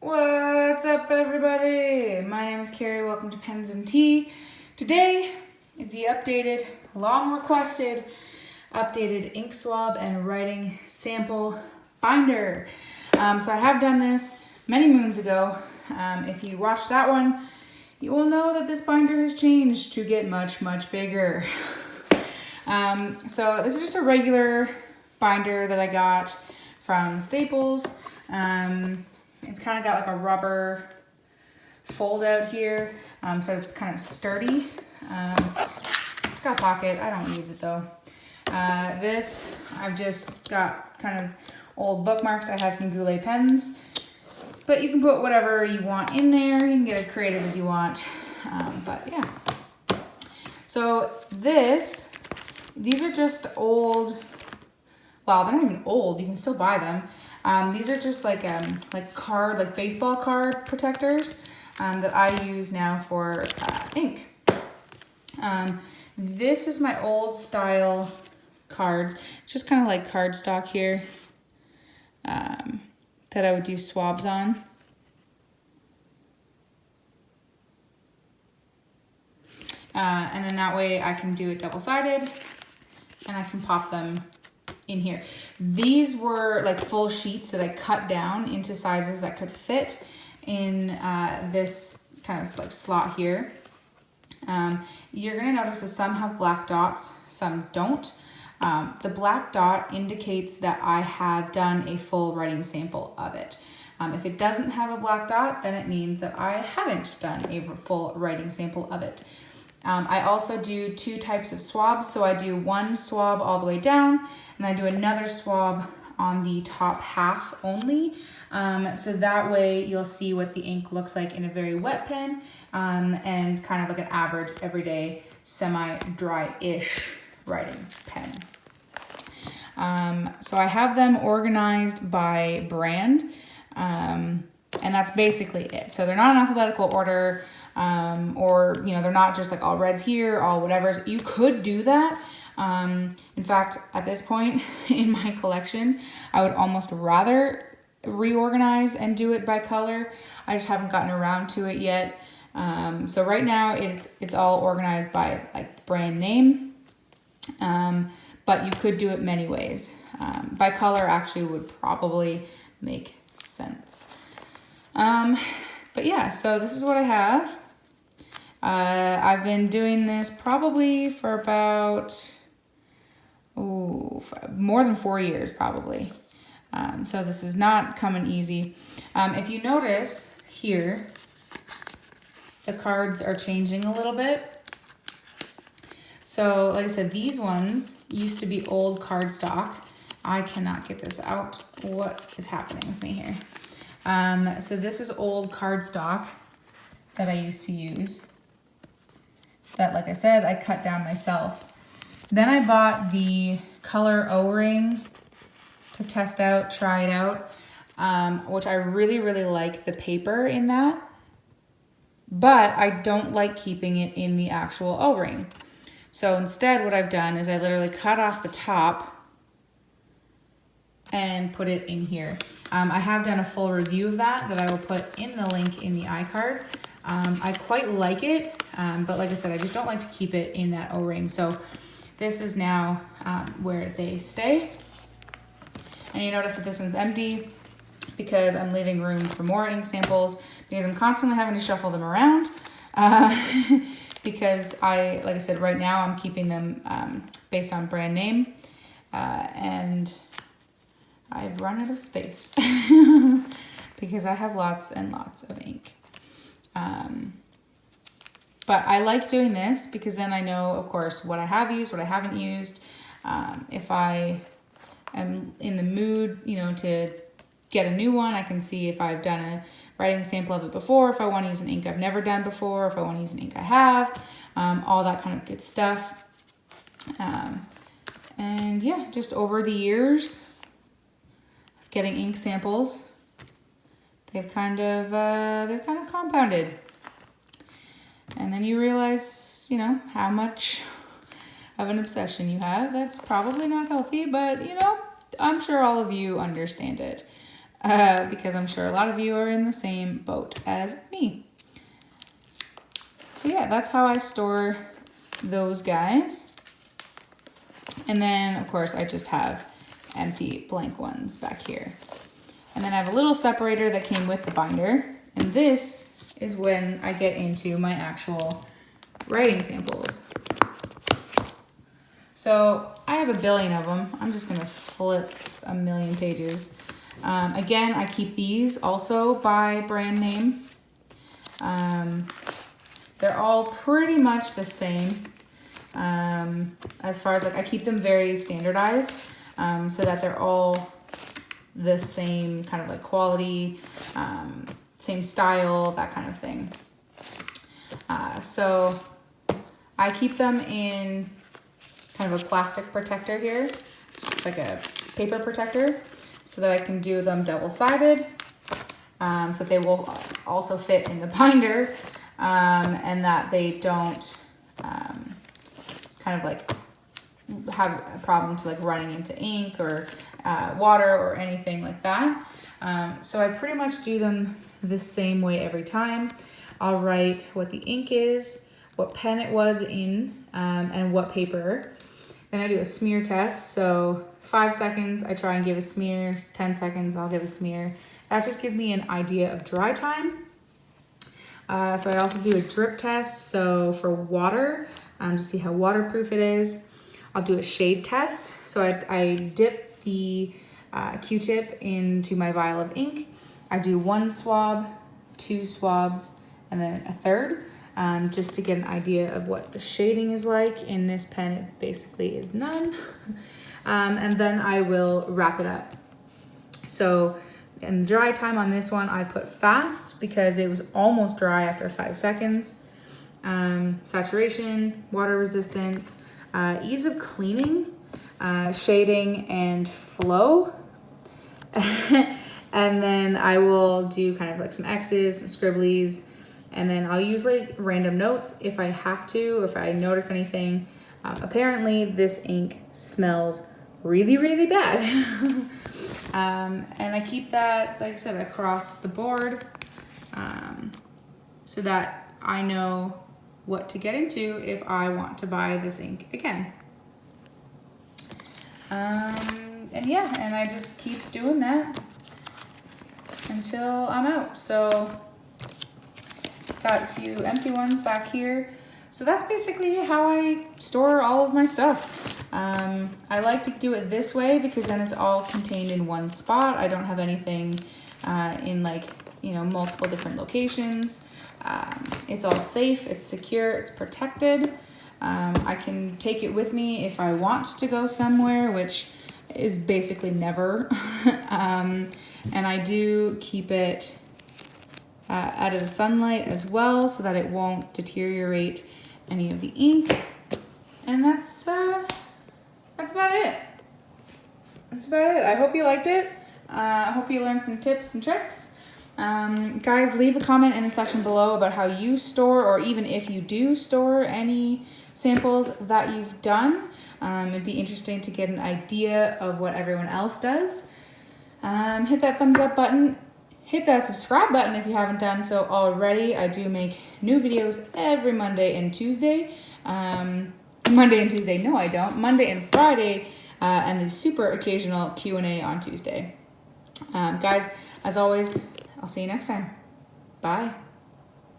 What's up, everybody? My name is Carrie. Welcome to Pens and Tea. Today is the updated, long requested, updated ink swab and writing sample binder. So I have done this many moons ago. If you watched that one, you will know that this binder has changed to get much, much bigger. So this is just a regular binder that I got from Staples. It's kind of got like a rubber fold out here, so it's kind of sturdy. It's got a pocket. I don't use it though. This, I've just got kind of old bookmarks I had from Goulet pens, but you can put whatever you want in there. You can get as creative as you want, but yeah. So these are just old, well, they're not even old, you can still buy them. These are just like baseball card protectors that I use now for ink. This is my old style cards. It's just kind of like cardstock here that I would do swabs on. And then that way I can do it double-sided and I can pop them in here. These were like full sheets that I cut down into sizes that could fit in this kind of like slot here. You're gonna notice that some have black dots, some don't. The black dot indicates that I have done a full writing sample of it. If it doesn't have a black dot, then it means that I haven't done a full writing sample of it. I also do two types of swabs. So I do one swab all the way down and I do another swab on the top half only. So that way you'll see what the ink looks like in a very wet pen and kind of like an average everyday semi-dry-ish writing pen. So I have them organized by brand and that's basically it. So they're not in alphabetical order. Or, you know, they're not just like all reds here, all whatevers. You could do that. In fact, at this point in my collection, I would almost rather reorganize and do it by color. I just haven't gotten around to it yet. So right now it's all organized by like brand name. But you could do it many ways. By color actually would probably make sense. But yeah, so this is what I have. I've been doing this probably for about, more than 4 years probably. So this is not coming easy. If you notice here, the cards are changing a little bit. So like I said, these ones used to be old cardstock. I cannot get this out. What is happening with me here? So this was old cardstock that I used to use. That, like I said, I cut down myself. Then I bought the color O-ring to test out, try it out, which I really, really like the paper in that. But I don't like keeping it in the actual O-ring. So instead what I've done is I literally cut off the top and put it in here. I have done a full review of that I will put in the link in the iCard. I quite like it, but like I said, I just don't like to keep it in that O-ring. So this is now where they stay. And you notice that this one's empty because I'm leaving room for more ink samples because I'm constantly having to shuffle them around. Because like I said, right now I'm keeping them based on brand name. And I've run out of space because I have lots and lots of ink. But I like doing this because then I know, of course, what I have used, what I haven't used. If I am in the mood, you know, to get a new one, I can see if I've done a writing sample of it before, if I want to use an ink I've never done before, if I want to use an ink I have, all that kind of good stuff. And yeah, just over the years of getting ink samples, they've kind of compounded. And then you realize, you know, how much of an obsession you have. That's probably not healthy, but you know, I'm sure all of you understand it. because I'm sure a lot of you are in the same boat as me. So yeah, that's how I store those guys. And then of course I just have empty blank ones back here. And then I have a little separator that came with the binder. And this is when I get into my actual writing samples. So I have a billion of them. I'm just gonna flip a million pages. Again, I keep these also by brand name. They're all pretty much the same. As far as like, I keep them very standardized, so that they're all the same kind of like quality, same style, that kind of thing. So I keep them in kind of a plastic protector here. It's like a paper protector, so that I can do them double-sided, so that they will also fit in the binder, and that they don't kind of like have a problem to like running into ink or water or anything like that. So I pretty much do them the same way every time. I'll write what the ink is, what pen it was in, and what paper. Then I do a smear test. So 5 seconds, I try and give a smear. 10 seconds, I'll give a smear. That just gives me an idea of dry time. So I also do a drip test. So for water, to see how waterproof it is. I'll do a shade test. So I dip the Q-tip into my vial of ink. I do 1 swab, 2 swabs, and then a third, just to get an idea of what the shading is like. In this pen, it basically is none. And then I will wrap it up. So in the dry time on this one, I put fast because it was almost dry after 5 seconds. Saturation, water resistance, ease of cleaning, shading, and flow. And then I will do kind of like some X's, some scribblies, and then I'll use like random notes if I have to, if I notice anything. Apparently this ink smells really, really bad. And I keep that, like I said, across the board, so that I know what to get into if I want to buy this ink again. And yeah, and I just keep doing that until I'm out. So got a few empty ones back here. So that's basically how I store all of my stuff. I like to do it this way because then it's all contained in one spot. I don't have anything in like, you know, multiple different locations. It's all safe, it's secure, it's protected. I can take it with me if I want to go somewhere, which is basically never. And I do keep it out of the sunlight as well so that it won't deteriorate any of the ink. And that's about it. That's about it. I hope you liked it. I hope you learned some tips and tricks. Guys, leave a comment in the section below about how you store, or even if you do store any samples that you've done. It'd be interesting to get an idea of what everyone else does. Hit that thumbs up button. Hit that subscribe button if you haven't done so already. I do make new videos every Monday and Tuesday. Monday and Tuesday, no I don't. Monday and Friday, and the super occasional Q&A on Tuesday. Guys, as always, I'll see you next time. Bye.